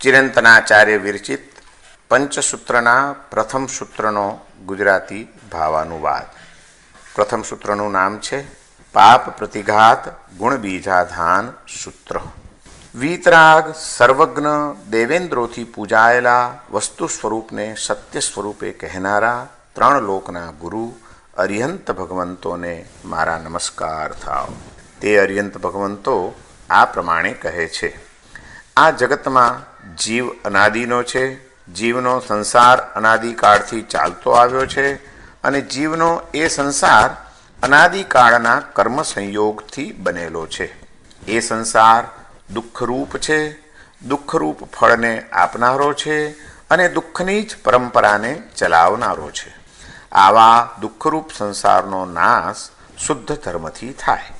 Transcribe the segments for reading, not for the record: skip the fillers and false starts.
ચિરંતનાચાર્ય વિરચિત પંચસૂત્રના પ્રથમ સૂત્રનો ગુજરાતી ભાવાનુવાદ. પ્રથમ સૂત્રનું નામ છે પાપ પ્રતિઘાત ગુણ બીજાધાન સૂત્ર. વીતરાગ સર્વજ્ઞ દેવેન્દ્રોથી પૂજાયેલા વસ્તુ સ્વરૂપને સત્ય સ્વરૂપે કહેનારા ત્રણ લોકના ગુરુ અરિહંત ભગવંતોને મારા નમસ્કાર થાવ. તે અરિહંત ભગવંતો આ પ્રમાણે કહે છે: આ જગતમાં જીવ અનાદિનો છે. જીવનો સંસાર અનાદિકાળથી ચાલતો આવ્યો છે અને જીવનો એ સંસાર અનાદિકાળના કર્મ સંયોગથી બનેલો છે. એ સંસાર દુઃખરૂપ છે, દુઃખરૂપ ફળને આપનારો છે અને દુઃખની જ પરંપરાને ચલાવનારો છે. આવા દુઃખરૂપ સંસારનો નાશ શુદ્ધ ધર્મથી થાય.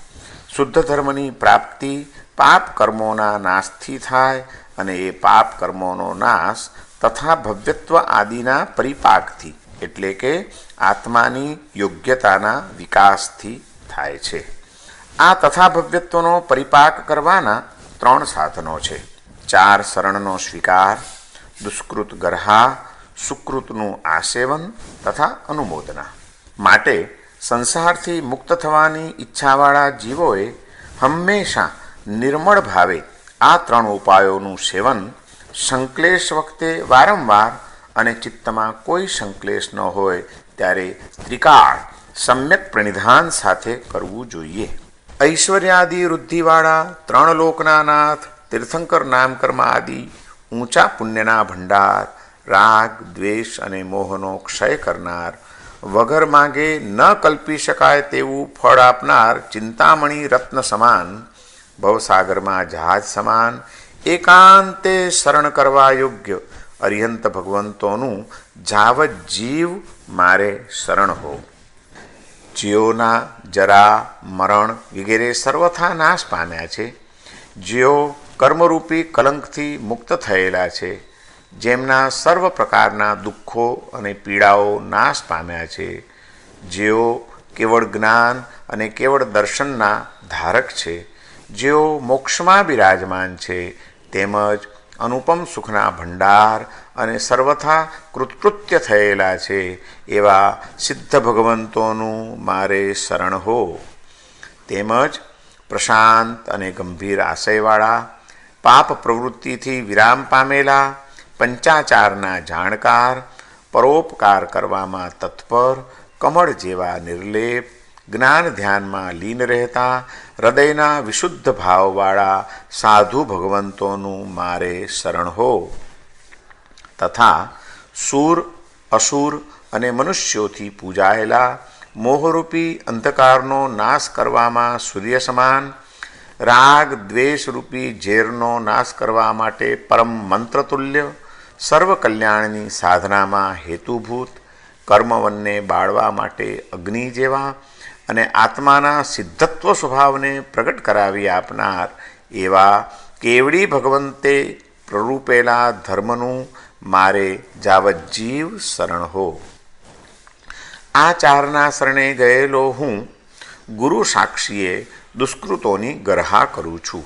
શુદ્ધ ધર્મની પ્રાપ્તિ પાપ કર્મોના નાશથી થાય અને એ પાપ કર્મોનો નાશ તથા ભવ્યત્વ આદિના પરિપાકથી એટલે કે આત્માની યોગ્યતાના વિકાસથી થાય છે. આ તથા ભવ્યત્વનો પરિપાક કરવાના ત્રણ સાધનો છે: ચાર શરણનો સ્વીકાર, દુષ્કૃત ગરહા, સુકૃતનું આસેવન તથા અનુમોદના. માટે સંસારથી મુક્ત થવાની ઈચ્છાવાળા જીવોએ હંમેશા નિર્મળ ભાવે આ ત્રણ ઉપાયોનું સેવન સંક્લેશ વખતે વારંવાર અને ચિત્તમાં કોઈ સંક્લેશ ન હોય ત્યારે ત્રિકાળ સમ્યક પ્રણિધાન સાથે કરવું જોઈએ. ઐશ્વર્યાદિ વૃદ્ધિવાળા ત્રણ લોકના નાથ તીર્થંકર નામકર્મ આદિ ઊંચા પુણ્યના ભંડાર, રાગ દ્વેષ અને મોહનો ક્ષય કરનાર, વગર માંગે ન કલ્પી શકાય તેવું ફળ આપનાર ચિંતામણી રત્ન સમાન, ભવસાગરમાં જહાજ સમાન એકાંતે શરણ કરવા યોગ્ય અરિહંત ભગવંતોનું જાવત જીવ મારે શરણ હો. જેઓના જરા મરણ વગેરે સર્વથા નાશ પામ્યા છે, જેઓ કર્મરૂપી કલંકથી મુક્ત થયેલા છે, જેમના સર્વ પ્રકારના દુઃખો અને પીડાઓ નાશ પામ્યા છે, જેઓ કેવળ જ્ઞાન અને કેવળ દર્શનના ધારક છે, જેઓ મોક્ષમાં બિરાજમાન છે, તેમજ અનુપમ સુખના ભંડાર અને સર્વથા કૃતકૃત્ય થયેલા છે એવા સિદ્ધ ભગવંતોનું મારે શરણ હો. તેમજ પ્રશાંત અને ગંભીર આશયવાળા, પાપ પ્રવૃત્તિથી વિરામ પામેલા, પંચાચારના જાણકાર, પરોપકાર કરવામાં તત્પર, કમળ જેવા નિર્લેપ, જ્ઞાન ધ્યાનમાં લીન રહેતા, હૃદયના વિશુદ્ધ ભાવવાળા સાધુ ભગવંતોનું મારે શરણ હો. તથા સૂર, અસુર અને મનુષ્યોથી પૂજાયેલા મોહરૂપી અંધકારનો નાશ કરવામાં સૂર્ય સમાન, રાગ દ્વેષરૂપી ઝેરનો નાશ કરવા માટે પરમ મંત્રતુલ્ય, સર્વ કલ્યાણની સાધનામાં હેતુભૂત, કર્મવનને બાળવા માટે અગ્નિ જેવા અને આત્માના સિદ્ધત્વ સ્વભાવને પ્રગટ કરાવી આપનાર એવા કેવડી ભગવંતે પ્રરૂપેલા ધર્મનું મારે જાવત જીવ શરણ હો. આ ચારના શરણે ગયેલો હું ગુરુ સાક્ષીએ દુષ્કૃતોની ગરહા કરું છું.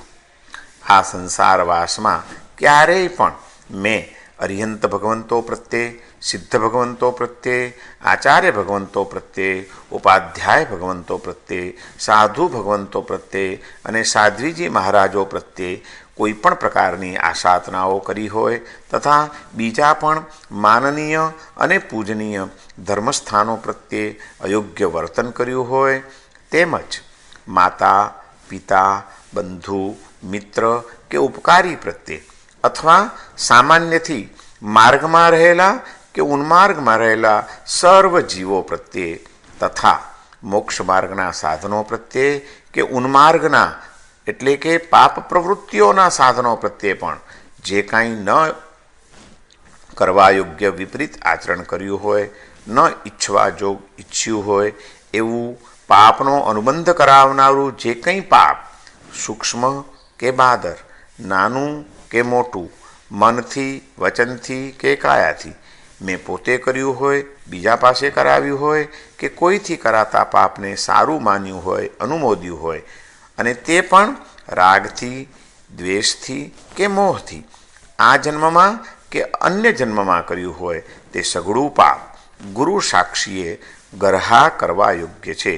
આ સંસારવાસમાં ક્યારેય પણ મેં અરિહંત ભગવંતો પ્રત્યે, સિદ્ધ ભગવંતો પ્રત્યે, આચાર્ય ભગવંતો પ્રત્યે, ઉપાધ્યાય ભગવંતો પ્રત્યે, સાધુ ભગવંતો પ્રત્યે અને સાધ્વીજી મહારાજો પ્રત્યે કોઈ પણ પ્રકારની આશાતનાઓ કરી હોય તથા બીજા પણ માનનીય અને પૂજનીય ધર્મસ્થાનો પ્રત્યે અયોગ્ય વર્તન કર્યું હોય, તેમજ માતા પિતા, બંધુ, મિત્ર કે ઉપકારી પ્રત્યે અથવા સામાન્યથી માર્ગમાં રહેલા કે ઉન્માર્ગમાં રહેલા સર્વ જીવો પ્રત્યે તથા મોક્ષ માર્ગના સાધનો પ્રત્યે કે ઉન્માર્ગના એટલે કે પાપ પ્રવૃત્તિઓના સાધનો પ્રત્યે પણ જે કાંઈ ન કરવા યોગ્ય વિપરીત આચરણ કર્યું હોય, ન ઈચ્છવા જોગ ઈચ્છ્યું હોય એવું પાપનો અનુબંધ કરાવનારું જે કંઈ પાપ સૂક્ષ્મ કે બાદર, નાનું કે મોટું, મનથી, વચનથી કે કાયાથી મેં પોતે કર્યું હોય, બીજા પાસે કરાવ્યું હોય કે કોઈથી કરાતા પાપને સારું માન્યું હોય, અનુમોદ્યું હોય અને તે પણ રાગથી, દ્વેષથી કે મોહથી, આ જન્મમાં કે અન્ય જન્મમાં કર્યું હોય તે સઘળું પાપ ગુરુ સાક્ષીએ ગરહા કરવા યોગ્ય છે,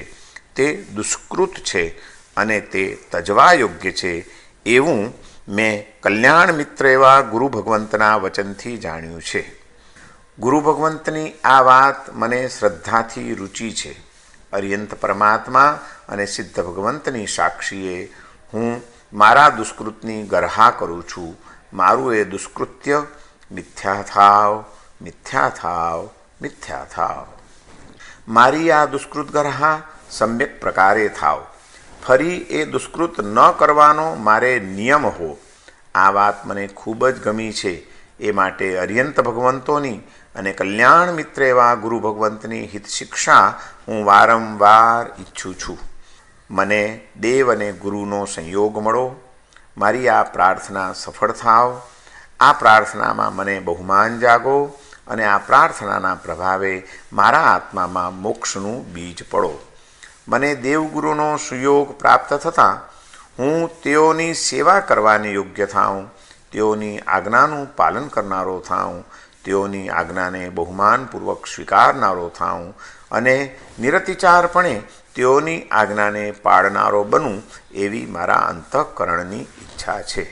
તે દુષ્કૃત છે અને તે તજવા યોગ્ય છે એવું મેં કલ્યાણ મિત્ર એવા ગુરુ ભગવંતના વચનથી જાણ્યું છે. ગુરુ ભગવંતની આ વાત મને શ્રદ્ધાથી રુચિ છે. અર્યંત પરમાત્મા અને સિદ્ધ ભગવંતની સાક્ષીએ હું મારા દુષ્કૃતની ગરહા કરું છું. મારું એ દુષ્કૃત્ય મિથ્યા થાવ, મિથ્યા થાવ, મિથ્યા થાવ. મારી આ દુષ્કૃત ગરહા સમ્યક પ્રકારે થાવ. ફરી એ દુષ્કૃત ન કરવાનો મારે નિયમ હો. આ વાત મને ખૂબ જ ગમી છે. એ માટે અર્યંત ભગવંતોની અને કલ્યાણ મિત્ર એવા ગુરુ ભગવંતની હિત શિક્ષા હું વારંવાર ઈચ્છું છું. મને દેવ અને ગુરુનો સંયોગ મળો. મારી આ પ્રાર્થના સફળ થાવ. આ પ્રાર્થનામાં મને બહુમાન જાગો અને આ પ્રાર્થનાના પ્રભાવે મારા આત્મામાં મોક્ષનું બીજ પડો. મને દેવગુરુનો સુયોગ પ્રાપ્ત થતાં હું તેઓની સેવા કરવાની યોગ્ય થાઉં, તેઓની આજ્ઞાનું પાલન કરનારો થાઉં, તેઓની આજ્ઞાને બહુમાનપૂર્વક સ્વીકારનારો થાઉં અને નિરતિચારપણે તેઓની આજ્ઞાને પાળનારો બનું એવી મારા અંતઃકરણની ઈચ્છા છે.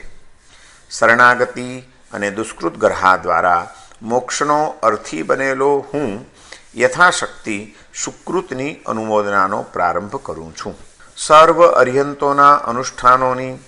શરણાગતિ અને દુષ્કૃત ગરહા દ્વારા મોક્ષનો અર્થી બનેલો હું યથાશક્તિ સુકૃતની અનુમોદનાનો પ્રારંભ કરું છું. સર્વ અર્યંતોના અનુષ્ઠાનોની,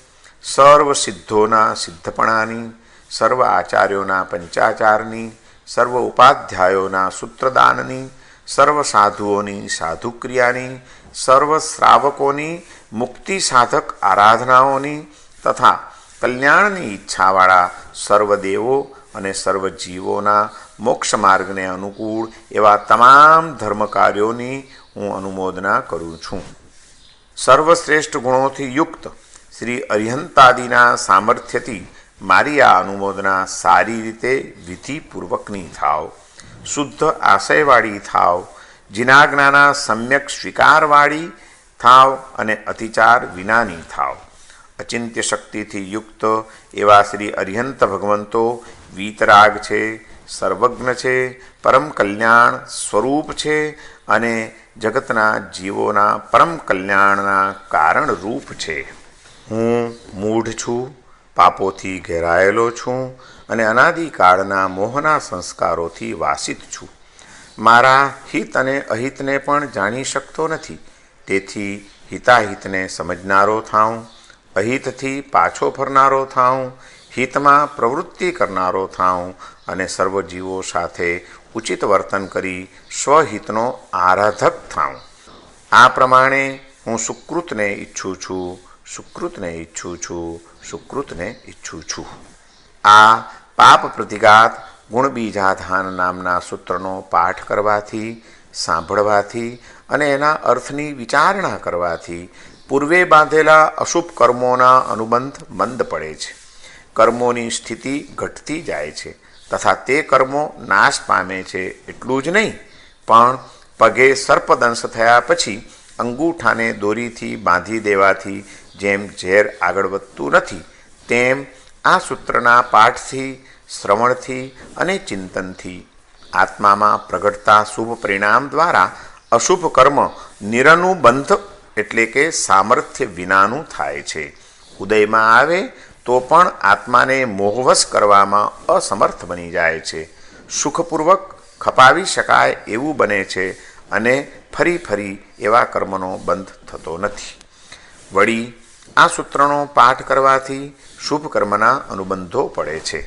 સર્વ સિદ્ધોના સિદ્ધપણાની, સર્વ આચાર્યોના પંચાચારની, સર્વ ઉપાધ્યાયોના સૂત્રદાનની, સર્વ સાધુઓની સાધુક્રિયાની, સર્વ શ્રાવકોની મુક્તિ સાધક આરાધનાઓની તથા કલ્યાણની ઈચ્છાવાળા સર્વ દેવો અને સર્વ જીવોના મોક્ષ માર્ગને અનુકૂળ એવા તમામ ધર્મ કાર્યોની હું અનુમોદના કરું છું. સર્વશ્રેષ્ઠ ગુણોથી યુક્ત શ્રી અરિહંતાદિના સામર્થ્યથી મારી આ અનુમોદના સારી રીતે વિધિપૂર્વકની થાવ, શુદ્ધ આશયવાળી થાવ, જીનાજ્ઞાના સમ્યક સ્વીકારવાળી થાવ અને અતિચાર વિનાની થાવ. અચિંત્ય શક્તિથી યુક્ત એવા શ્રી અરિહંત ભગવંતો વીતરાગ છે, સર્વજ્ઞ છે, પરમ કલ્યાણ સ્વરૂપ છે અને જગતના જીવોના પરમ કલ્યાણના કારણરૂપ છે. હું મૂઢ છું, પાપોથી ઘેરાયેલો છું અને અનાદિકાળના મોહના સંસ્કારોથી વાસિત છું. મારા હિત અને અહિતને પણ જાણી શકતો નથી. તેથી હિતાહિતને સમજનારો થાઉં, અહિતથી પાછો ફરનારો થાઉં, હિતમાં પ્રવૃત્તિ કરનારો થાઉં અને સર્વજીવો સાથે ઉચિત વર્તન કરી સ્વહિતનો આરાધક થાઉં. આ પ્રમાણે હું સુકૃતને ઈચ્છું છું, સુકૃતને ઈચ્છું છું, સુકૃતને ઈચ્છું છું. આ પાપ પ્રતિઘાત ગુણબીજાધાન નામના સૂત્રનો પાઠ કરવાથી, સાંભળવાથી અને એના અર્થની વિચારણા કરવાથી પૂર્વે બાંધેલા અશુભ કર્મોના અનુબંધ મંદ પડે છે. કર્મોની સ્થિતિ ઘટતી જાય છે તથા તે કર્મો નાશ પામે છે. એટલું જ નહીં, પણ પગે સર્પદંશ થયા પછી અંગૂઠાને દોરીથી બાંધી દેવાથી જેમ ઝેર આગળ વધતું નથી, તેમ આ સૂત્રના પાઠથી, શ્રવણથી અને ચિંતનથી આત્મામાં પ્રગટતા શુભ પરિણામ દ્વારા અશુભ કર્મ નિરનુબંધ એટલે કે સામર્થ્ય વિનાનું થાય છે. ઉદયમાં આવે તો પણ આત્માને મોહવશ કરવામાં અસમર્થ બની જાય છે. સુખપૂર્વક ખપાવી શકાય એવું બને છે અને ફરી ફરી એવા કર્મનો બંધ થતો નથી. વળી આ સૂત્રનો પાઠ કરવાથી શુભ કર્મના અનુબંધો પડે છે.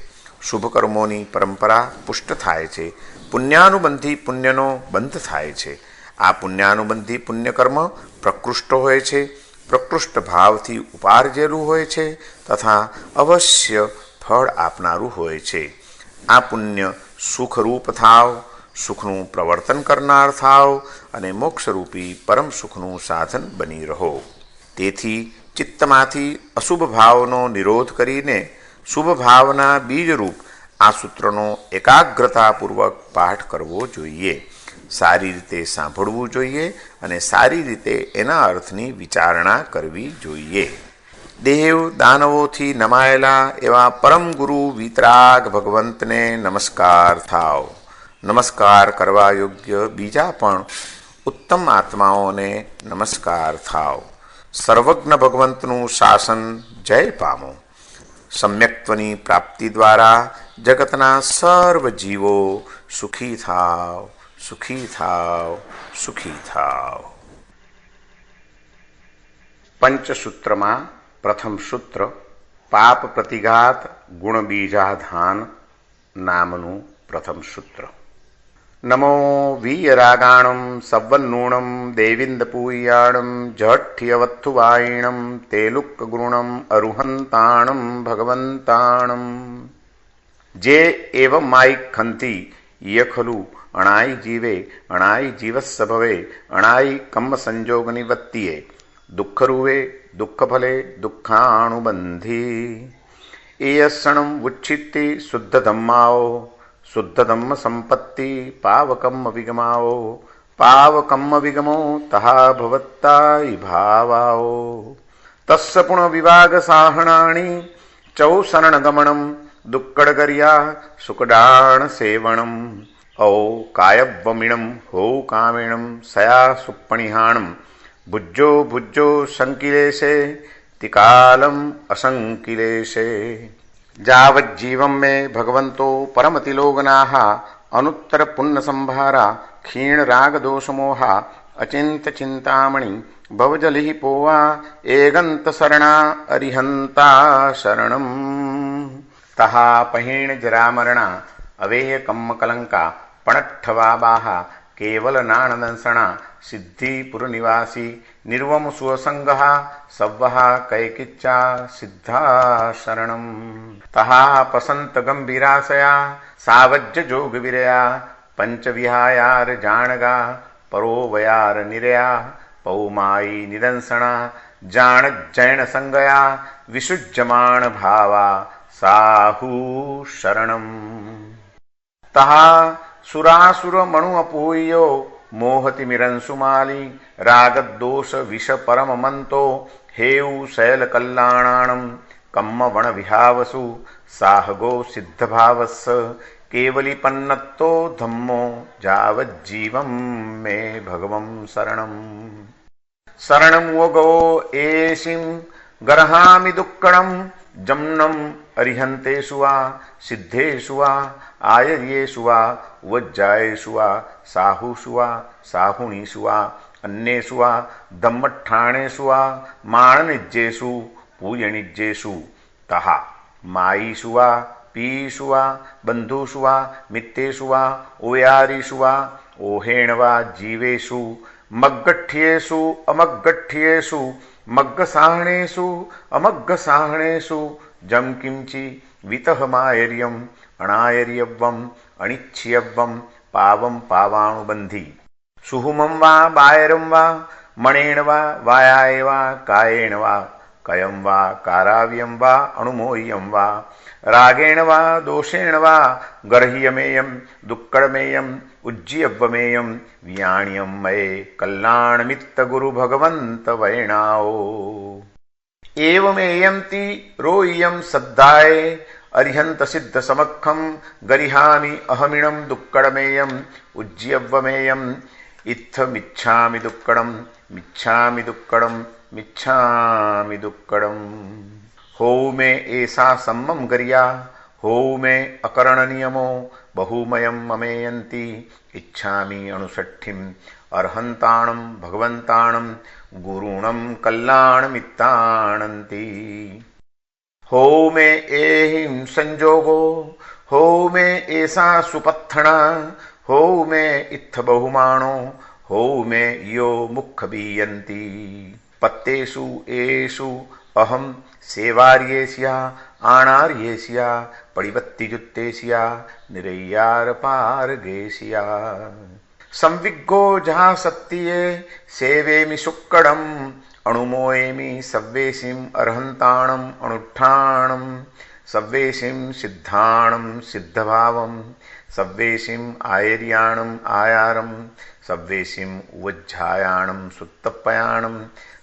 શુભ કર્મોની પરંપરા પુષ્ટ થાય છે. પુણ્યાનુબંધી પુણ્યનો બંધ થાય છે. આ પુણ્યાનુબંધી પુણ્યકર્મ પ્રકૃષ્ટ હોય છે, પ્રકૃષ્ટ ભાવથી ઉપાર્જેલું હોય છે તથા અવશ્ય ફળ આપનારું હોય છે. આ પુણ્ય સુખરૂપ થાવ, સુખનું પ્રવર્તન કરનાર થાવ અને મોક્ષરૂપી પરમ સુખનું સાધન બની રહો. તેથી ચિત્તમાંથી અશુભ ભાવનો નિરોધ કરીને શુભ ભાવના બીજરૂપ આ સૂત્રનો એકાગ્રતાપૂર્વક પાઠ કરવો જોઈએ. સારી રીતે સાંભળવું જોઈએ અને સારી રીતે એના અર્થની વિચારણા કરવી જોઈએ. દેવ દાનવોથી નમાયેલા એવા પરમ ગુરુ વિતરાગ ભગવંતને નમસ્કાર થાવ. નમસ્કાર કરવા યોગ્ય બીજા પણ ઉત્તમ આત્માઓને નમસ્કાર થાવ. સર્વજ્ઞ ભગવંતનું શાસન જય પામો. સમ્યક્ત્વની પ્રાપ્તિ દ્વારા જગતના સર્વ જીવો સુખી થાવ, સુખી થાવ, સુખી થાવ. પંચસૂત્રમાં પ્રથમ સૂત્ર પાપ પ્રતિઘાત ગુણ બીજાધાન નામનું પ્રથમ સૂત્ર. નમો વીયરાગાણમ સવન્નૂણમ દેવિંદપૂયાણમ જઠ્યવત્થુવાયિણમ તેલુક્કગૃણમ અરુહંતાણમ ભગવંતાણમ. જે એવ માઇખંતી યખલુ અણાઈ જીવે અણાઈ જીવસ્સ ભવે અણાઈ કમ્મ સંજોગની વત્તિએ દુઃખરૂવે દુઃખફલે દુઃખાણુબંધી. એયસણમ ઉચ્છિત્તિ શુદ્ધ ધમ્માઓ શુદ્ધ ધમ્મ સંપત્તિ પાવકમ્મ વિગમાઓ પાવકમ્મ વિગમો તહા ભવત્તાઈ ભાવાઓ. તસ્સ પુણ વિવાગ સાહણાણી ચૌસરણગમણમ દુક્કડગર્યા સુકડાણ સેવણમ ઔ કાયવ્વમિણમ હો કામિણમ સયા સુપ્પણિહાણમ ભુજ્જો ભુજ્જો સંકિલેશે તિકાલમ અસંકિલેશે. જાવज्जीवं मे भगवन्तो परमतिलोकनाः अनुत्तर पुण्य संभारा क्षीण राग दोषमोहा अचिंत चिंतामणि भवजलिः पोवा एगंत शरणा अरिहंता शरणम. तहा पहीण जरामरणा अवेय कम्म कलंका पणठ्ठवाबाहा केवल नाणदंसणा सिद्धिपुर निवासी निर्वम सुसंगहा सव्वहा कैकिच्चा सिद्धा शरणम. तहा पसंत गंभीराशया सावज्य जोग विरया पंचविहायार जाणगा परोवयार निरया पौमाई निदंसणा जाण जैन संगया विशुज्यमाण भावा साहु शरणम. तहा सुरासुर मणु अपूयो मोहति मिरंसुमाली रागदोष विष परम मंतो हेउ शैल कल्याणाणम कम्म वण विहावसु साहगो सिद्ध भावस्स केवली पन्नत्तो धम्मो जावज्जीवं मे भगवं शरणम. शरणम वगो एशिं गरहामि दुक्कडम जम्नम अरिहंतेषु वा सिद्धेषु वा आयर्येषु वा वज्जायेषु वा साहुषु वा साहुणीषु वा अन्येषु वा दम्मट्ठाणेषु वा माणनिज्येषु पूयणिज्येषु. तहा मायीषु वा पीयीषु वा बन्धुषु वा मित्तेषु वा ओयारीषु वा ओहेण वा जीवेषु मग्गठ्येषु अमग्गठ्येषु मग्गसाहणेषु अमग्गसाहणेषु जम किंचि वितह मायर्यम अणायर्यव्वम अनिच्छ्यव्वम पावम पावाणुबंधी. सुहुमं वा बायरं वा मणेन वा वायाय वा कायेन वा कयं वा काराव्यं वा अणुमोह्यं वा रागेण वा दोषेण वा गर्ह्यमेयं दुक्कडमेयं उज्जीयव्वमेयं व्याण्यं मये कल्याणमित्त गुरु भगवंत वैणाओ. एवमेयंति रोय्यं सद्धाये अरिहंत सिद्ध समक्षम गरिहामि अहमिणं दुक्कडमेयं उज्जीयव्वमेयं इत्थ मिच्छामि दुक्कडं मिच्छामि दुक्कडं मिच्छामि दुक्कडं. हो मे ऐसा सम्मम गरिया हो मे अकरण नियमो बहुमयं ममेयन्ति इच्छामि अणुषट्ठिम् अर्हन्ताणं भगवन्ताणं गुरुणं कल्याणमित्ताणन्ति. हो मे एहिं संजोगो हो मे ऐसा सुपत्थणा हो मे इत्थ बहुमाणो हो मे यो मुख बीयन्ति. पत्तेषु एषु अहं सेवार्येस्या आणार्येस्या पडिवत्तिजुत्तेस्या निरय्यार पारगेस्या. संविग्गो जहाँ सत्तिये सेवेमि सुक्कडम् अणुमोयेमि सव्वेसिम् अर्हन्ताणम् अणुट्ठाणम् सव्वेशिं सिद्धाणं सिद्धभावं सव्वेशिं आयर्याणं आयारं सव्वेशिं उवज्झायाणं सुत्तप्पयाणं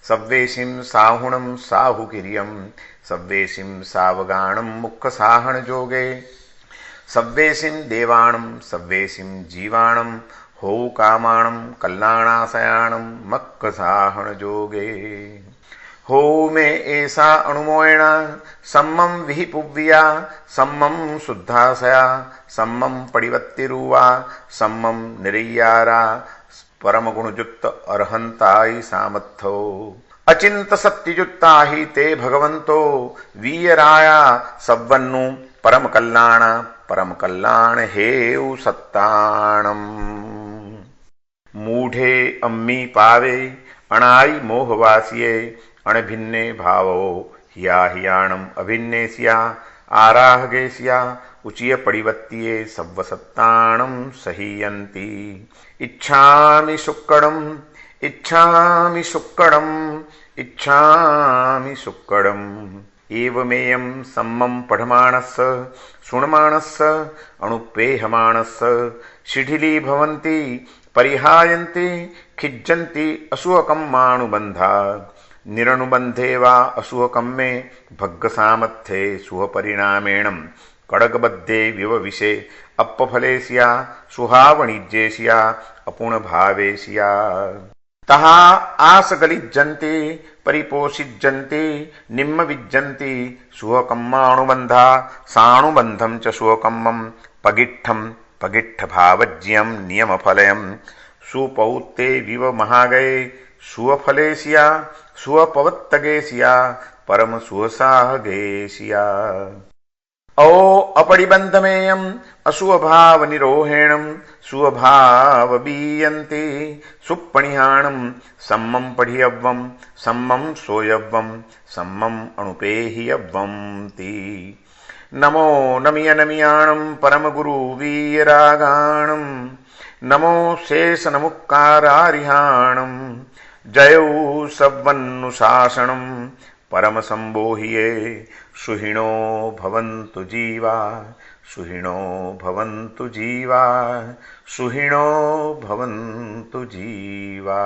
सव्वेशिं साहुणं साहुकिर्यं सव्वेशिं सावगाणं मुक्खसाहणजोगे सव्वेशिं देवाणं सव्वेशिं जीवाणं होकामाणं कल्याणाशयाणं मक्कसाहणजोगे हो मे ऐसा अणुमोयणा सम्मं विहिपुव्या सम्मं शुद्धाशया सम्मं पडिवत्तिरुवा सम्मं निरय्यारा परमगुणयुक्त अर्हंताई सामर्थ्यो अचिंत सत्ययुक्ता ही ते भगवंतो वीयराया सव्वन्नु परम कल्याण हेउ सत्ताणम मूढ़े अम्मी पावे अणाई मोहवासिये अणभिन्ने भावो हिया हियाणम अभिन्नेसिया आराहगेसिया उचिय पडिवत्तिये सव्वसत्ताणम सहीयन्ति इच्छामि शुक्कडम इच्छामि शुक्कडम इच्छामि शुक्कडम एवमेयं सम्मं पठमाणस्य शृण्माणस्य अणुपेहमाणस्य शिथिली भवन्ति परिहायन्ति खिज्जन्ति असुहकम्मानुबन्धा निरनुबन्धे वा असुहकं मे भग्गसामर्थ्ये सुहपरिणामेणं कड़गबद्धे विवविषे अप्पफलेस्या सुहावणिज्येस्या अपूर्णभावेस्या तहा आसगलिज्जन्ति परिपोषिज्जन्ति निम्मविज्जन्ति सुहकम्मानुबन्धा सानुबन्धं च सुहकम्मं पगिट्ठं पगिट्ठभावज्यं नियमफलयं सुपौत्ते विव महागये सुवफलेस्या सुवपवत्तगेस्या परम सुहसाहगेस्या ओ अपरिबन्धमेयं असुवभाव निरोहेणं सुवभाव बीयन्ति सुपणिहाणं सम्मं पढ़ियव्वं सम्मं सोयव्वं सम्मं अणुपेहियव्वंति नमो नमियनमियाणं परमगुरु वीयरागाणं नमो शेष नमुक्कारारिहाणं जयौ सव्वन्नुशासनं परम संबोहिये सुहिणो भवन्तु जीवा सुहिणो भवन्तु जीवा सुहिणो भवन्तु जीवा।